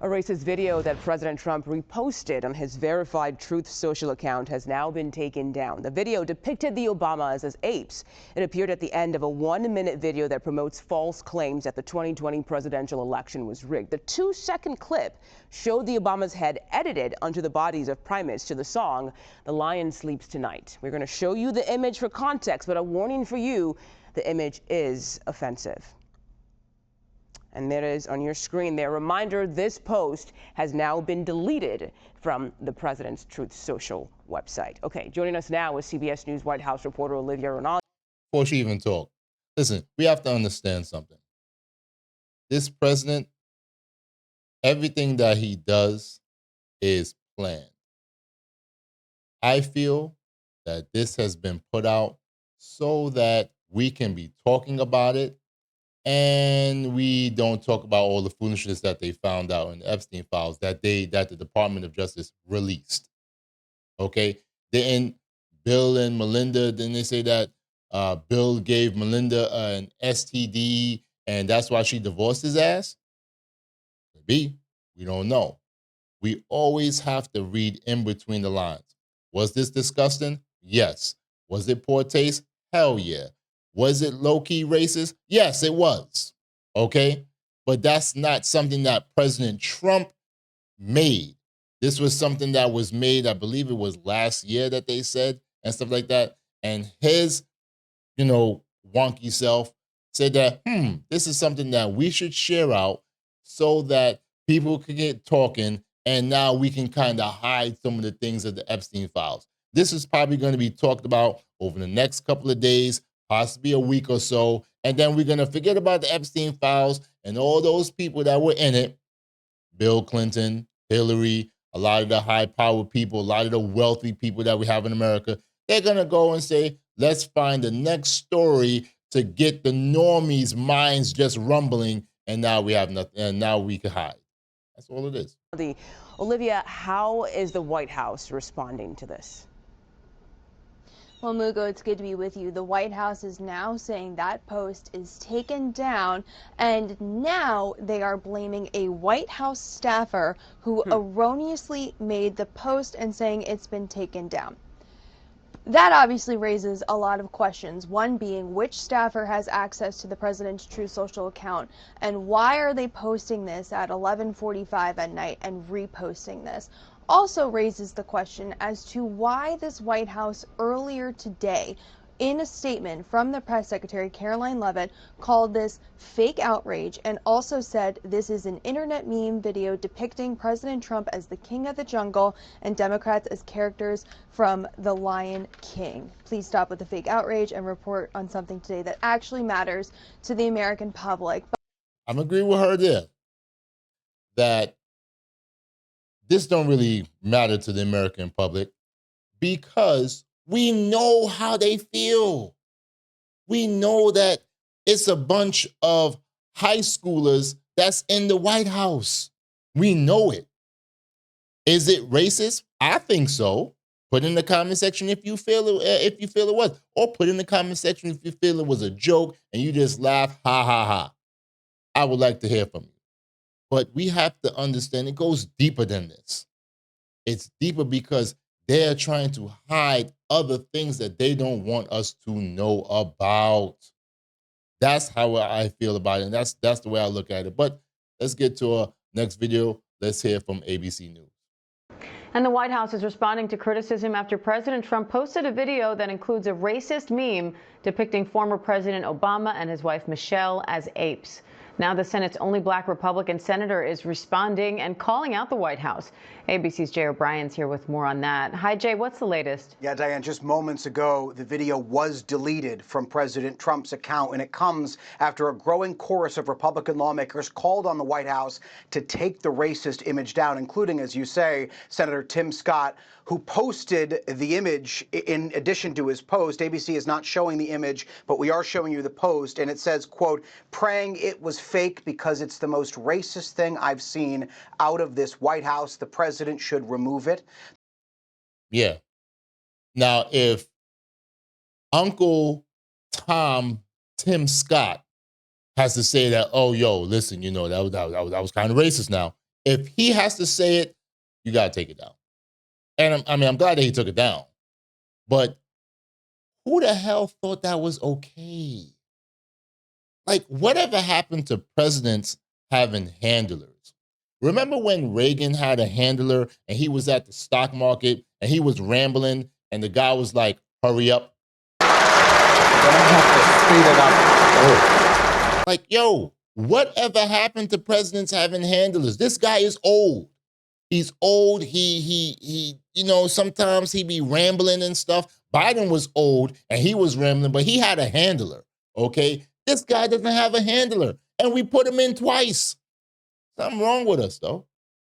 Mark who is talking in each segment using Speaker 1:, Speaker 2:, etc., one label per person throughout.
Speaker 1: A racist video that President Trump reposted on his verified Truth Social account has now been taken down. The video depicted the Obamas as apes. It appeared at the end of a 1-minute video that promotes false claims that the 2020 presidential election was rigged. The 2-second clip showed the Obamas' head edited onto the bodies of primates to the song "The Lion Sleeps Tonight." We're going to show you the image for context, but a warning for you, the image is offensive. And there is on your screen there. Reminder, this post has now been deleted from the president's Truth Social website. Okay, joining us now is CBS News White House reporter Olivia Rinaldi.
Speaker 2: Before she even talk, listen, we have to understand something. This president, everything that he does is planned. I feel that this has been put out so that we can be talking about it and we don't talk about all the foolishness that they found out in the Epstein files that the Department of Justice released. Okay? Didn't Bill and Melinda, didn't they say that Bill gave Melinda an STD and that's why she divorced his ass? Maybe. We don't know. We always have to read in between the lines. Was this disgusting? Yes. Was it poor taste? Hell yeah. Was it low-key racist? Yes, it was. Okay? But that's not something that President Trump made. This was something that was made, I believe it was last year that they said, and stuff like that. And his, wonky self said that, this is something that we should share out so that people can get talking, and now we can kind of hide some of the things of the Epstein files. This is probably going to be talked about over the next couple of days, possibly a week or so, and then we're going to forget about the Epstein files and all those people that were in it. Bill Clinton, Hillary, a lot of the high-powered people, a lot of the wealthy people that we have in America, they're going to go and say, let's find the next story to get the normies' minds just rumbling, and now we have nothing, and now we can hide. That's all it is.
Speaker 1: Olivia, how is the White House responding to this?
Speaker 3: Well, Mugo, it's good to be with you. The White House is now saying that post is taken down, and now they are blaming a White House staffer who erroneously made the post and saying it's been taken down. That obviously raises a lot of questions, one being which staffer has access to the president's Truth Social account, and why are they posting this at 11:45 at night and reposting this? Also raises the question as to why this White House earlier today, in a statement from the press secretary, Karoline Leavitt, called this fake outrage and also said this is an internet meme video depicting President Trump as the king of the jungle and Democrats as characters from The Lion King. Please stop with the fake outrage and report on something today that actually matters to the American public.
Speaker 2: I'm agreeing with her there that this don't really matter to the American public because we know how they feel. We know that it's a bunch of high schoolers that's in the White House. We know it. Is it racist? I think so. Put in the comment section if you feel it was, or put in the comment section if you feel it was a joke and you just laugh, ha ha ha. I would like to hear from you. But we have to understand it goes deeper than this. It's deeper because they're trying to hide other things that they don't want us to know about. That's how I feel about it. And that's the way I look at it. But let's get to our next video. Let's hear from ABC News.
Speaker 4: And the White House is responding to criticism after President Trump posted a video that includes a racist meme depicting former President Obama and his wife Michelle as apes. Now the Senate's only black Republican senator is responding and calling out the White House. ABC's Jay O'Brien's here with more on that. Hi, Jay, what's the latest?
Speaker 5: Yeah, Diane, just moments ago, the video was deleted from President Trump's account, and it comes after a growing chorus of Republican lawmakers called on the White House to take the racist image down, including, as you say, Senator Tim Scott, who posted the image in addition to his post. ABC is not showing the image, but we are showing you the post, and it says, quote, praying it was fake because it's the most racist thing I've seen out of this White House. The president should remove it.
Speaker 2: Yeah. Now, if Uncle Tim Scott has to say that, oh, yo, listen, that was kind of racist now. If he has to say it, you got to take it down. And I'm glad that he took it down. But who the hell thought that was okay? Like, whatever happened to presidents having handlers? Remember when Reagan had a handler and he was at the stock market and he was rambling and the guy was like, hurry up? Like, yo, whatever happened to presidents having handlers? This guy is old. He's old. He, sometimes he be rambling and stuff. Biden was old and he was rambling, but he had a handler, okay? This guy doesn't have a handler, and we put him in twice. Something wrong with us, though.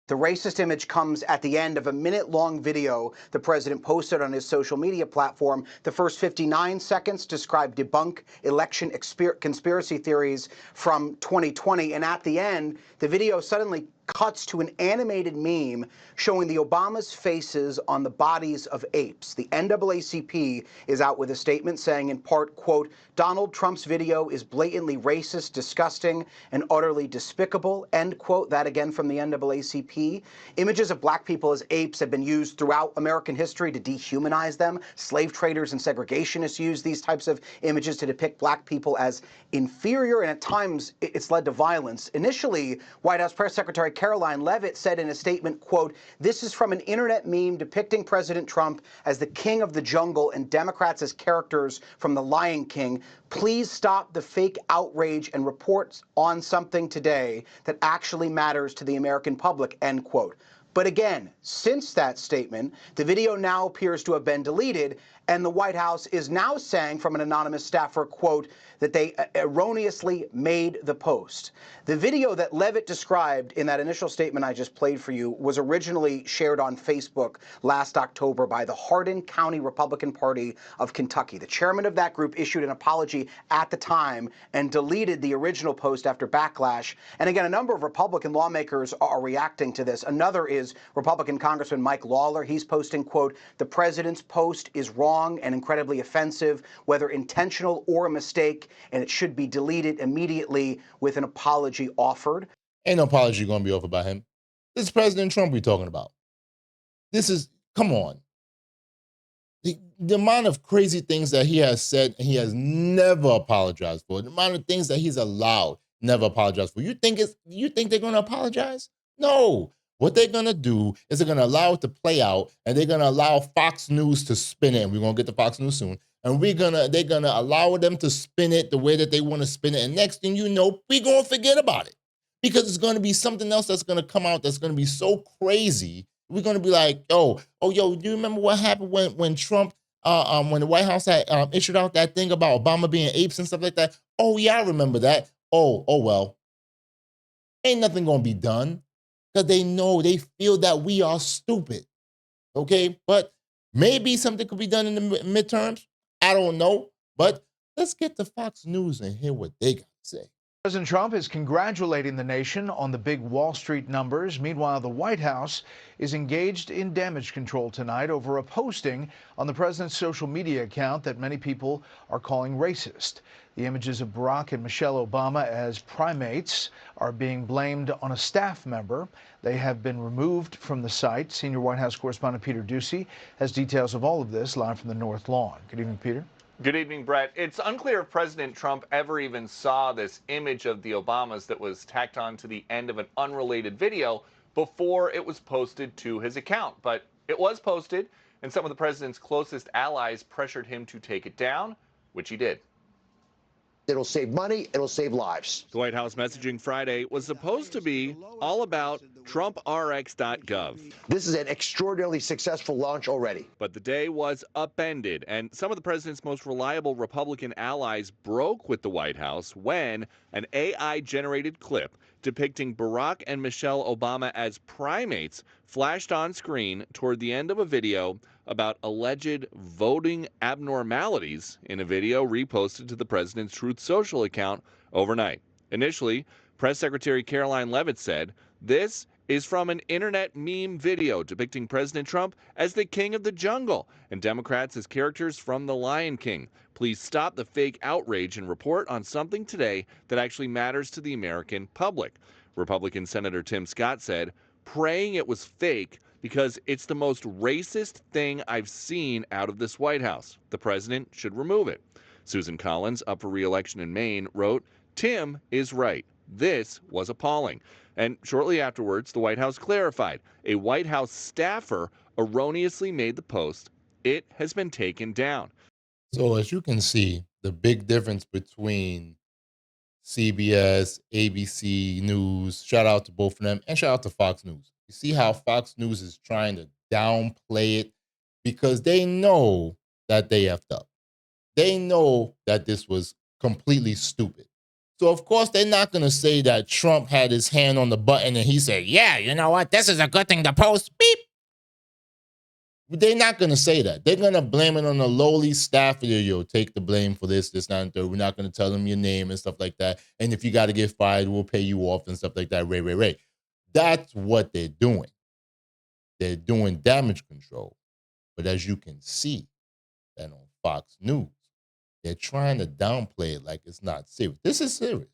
Speaker 5: The racist image comes at the end of a minute-long video the president posted on his social media platform. The first 59 seconds describe debunk election conspiracy theories from 2020, and at the end, the video suddenly cuts to an animated meme showing the Obamas' faces on the bodies of apes. The NAACP is out with a statement saying in part, quote, Donald Trump's video is blatantly racist, disgusting, and utterly despicable, end quote. That again from the NAACP. Images of black people as apes have been used throughout American history to dehumanize them. Slave traders and segregationists use these types of images to depict black people as inferior, and at times it's led to violence. Initially, White House Press Secretary Caroline Leavitt said in a statement, quote, this is from an internet meme depicting President Trump as the king of the jungle and Democrats as characters from The Lion King. Please stop the fake outrage and report on something today that actually matters to the American public, end quote. But again, since that statement, the video now appears to have been deleted, and the White House is now saying from an anonymous staffer, quote, that they erroneously made the post. The video that Leavitt described in that initial statement I just played for you was originally shared on Facebook last October by the Hardin County Republican Party of Kentucky. The chairman of that group issued an apology at the time and deleted the original post after backlash. And again, a number of Republican lawmakers are reacting to this. Another is Republican Congressman Mike Lawler. He's posting, quote, the president's post is wrong and incredibly offensive, whether intentional or a mistake, and it should be deleted immediately with an apology offered.
Speaker 2: Ain't no apology going to be offered by him. This is President Trump we're talking about. Come on. The amount of crazy things that he has said, he has never apologized for. The amount of things that he's allowed, never apologized for. You think they're going to apologize? No. What they're going to do is they're going to allow it to play out, and they're going to allow Fox News to spin it. And we're going to get to Fox News soon. And they're going to allow them to spin it the way that they want to spin it. And next thing you know, we're going to forget about it. Because it's going to be something else that's going to come out that's going to be so crazy. We're going to be like, yo, do you remember what happened when Trump, when the White House had issued out that thing about Obama being apes and stuff like that? Oh, yeah, I remember that. Oh, well. Ain't nothing going to be done. Because they feel that we are stupid, okay? But maybe something could be done in the midterms. I don't know. But let's get to Fox News and hear what they got to say.
Speaker 6: President Trump is congratulating the nation on the big Wall Street numbers. Meanwhile, the White House is engaged in damage control tonight over a posting on the president's social media account that many people are calling racist. The images of Barack and Michelle Obama as primates are being blamed on a staff member. They have been removed from the site. Senior White House correspondent Peter Doocy has details of all of this live from the North Lawn. Good evening, Peter.
Speaker 7: Good evening, Brett. It's unclear if President Trump ever even saw this image of the Obamas that was tacked on to the end of an unrelated video before it was posted to his account. But it was posted, and some of the president's closest allies pressured him to take it down, which he did.
Speaker 8: It'll save money, it'll save lives.
Speaker 9: The White House messaging Friday was supposed to be all about TrumpRx.gov.
Speaker 8: This is an extraordinarily successful launch already.
Speaker 9: But the day was upended, and some of the president's most reliable Republican allies broke with the White House when an AI-generated clip depicting Barack and Michelle Obama as primates flashed on screen toward the end of a video about alleged voting abnormalities in a video reposted to the president's Truth Social account overnight. Initially, Press Secretary Caroline Leavitt said, this is from an internet meme video depicting President Trump as the king of the jungle and Democrats as characters from The Lion King. Please stop the fake outrage and report on something today that actually matters to the American public. Republican Senator Tim Scott said, praying it was fake because it's the most racist thing I've seen out of this White House. The president should remove it. Susan Collins, up for re-election in Maine, wrote, Tim is right. This was appalling. And shortly afterwards, the White House clarified a White House staffer erroneously made the post. It has been taken down.
Speaker 2: So as you can see, the big difference between CBS, ABC News, shout out to both of them, and shout out to Fox News. You see how Fox News is trying to downplay it because they know that they effed up. They know that this was completely stupid. So, of course, they're not going to say that Trump had his hand on the button and he said, yeah, you know what? This is a good thing to post. Beep. They're not going to say that. They're going to blame it on the lowly staffer. Yo, take the blame for this, that, and third. We're not going to tell them your name and stuff like that. And if you got to get fired, we'll pay you off and stuff like that. Ray. That's what they're doing. They're doing damage control. But as you can see, that on Fox News, they're trying to downplay it like it's not serious. This is serious.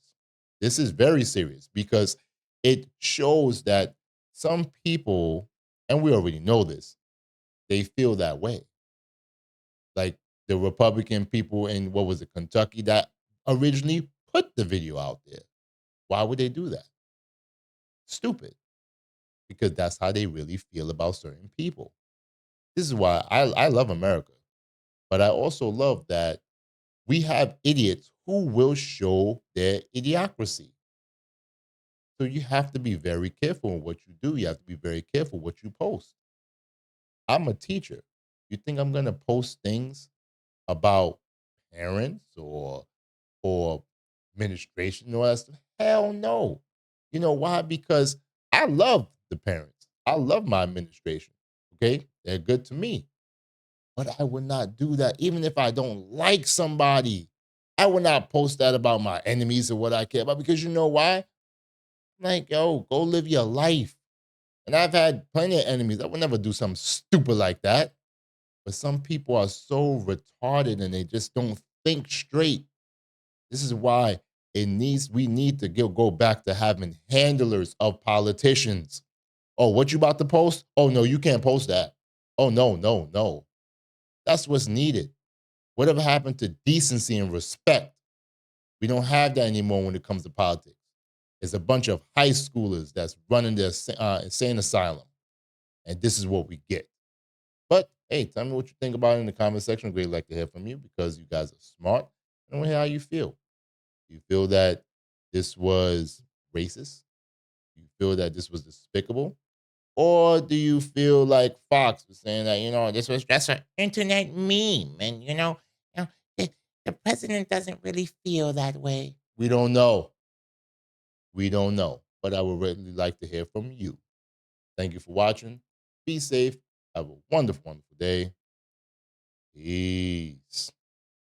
Speaker 2: This is very serious because it shows that some people, and we already know this, they feel that way. Like the Republican people in, what was it, Kentucky, that originally put the video out there. Why would they do that? Stupid. Because that's how they really feel about certain people. This is why I love America. But I also love that we have idiots who will show their idiocracy. So you have to be very careful in what you do. You have to be very careful what you post. I'm a teacher. You think I'm going to post things about parents or administration and all that stuff? Hell no. You know why? Because I love the parents. I love my administration. Okay? They're good to me. But I would not do that even if I don't like somebody. I would not post that about my enemies or what I care about because you know why? I'm like, yo, go live your life. And I've had plenty of enemies. I would never do something stupid like that. But some people are so retarded and they just don't think straight. This is why we need to go back to having handlers of politicians. Oh, what you about to post? Oh, no, you can't post that. Oh, no. That's what's needed. Whatever happened to decency and respect? We don't have that anymore when it comes to politics. There's a bunch of high schoolers that's running their insane asylum. And this is what we get. But, hey, tell me what you think about it in the comment section. I'd really like to hear from you because you guys are smart. I want to hear how you feel. Do you feel that this was racist? Do you feel that this was despicable? Or do you feel like Fox was saying that, this was just an internet meme and, the president doesn't really feel that way? We don't know. But I would really like to hear from you. Thank you for watching. Be safe. Have a wonderful, wonderful day. Peace.